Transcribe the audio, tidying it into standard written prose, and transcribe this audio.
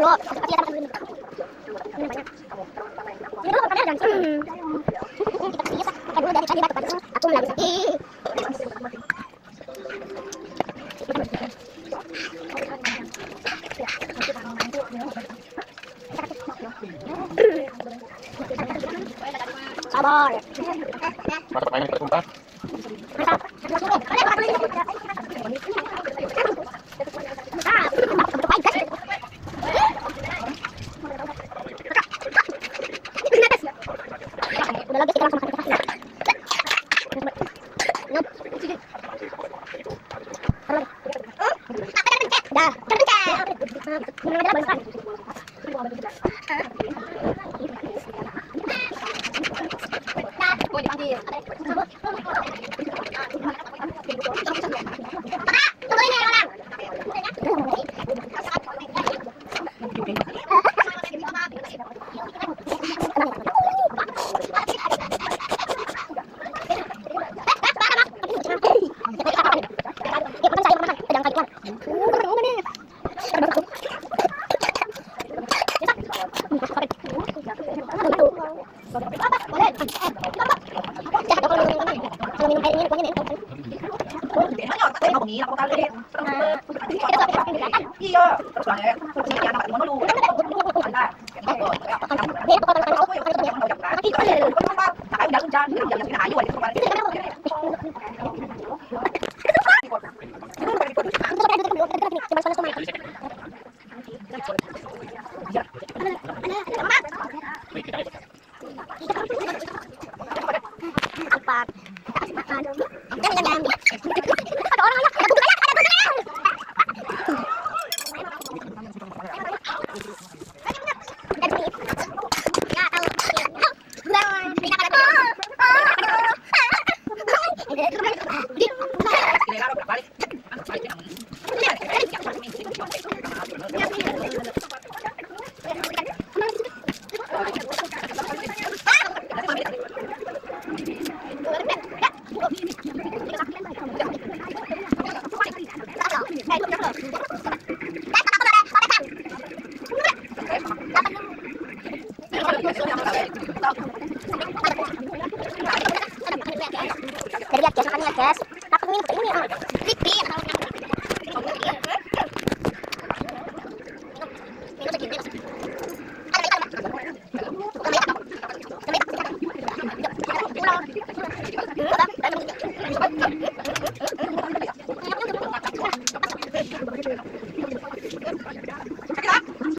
Dulu. Ini dulu kamera dan kita dari tadi batu batu. Aku lagi. Sabar. Masuk mainan kita sumpah. Udah lagi kita langsung makan. Dah, Iya, terus lah ya. Yang anak dulu. Ada. Udah hujan, jangan ayu aja kemarin.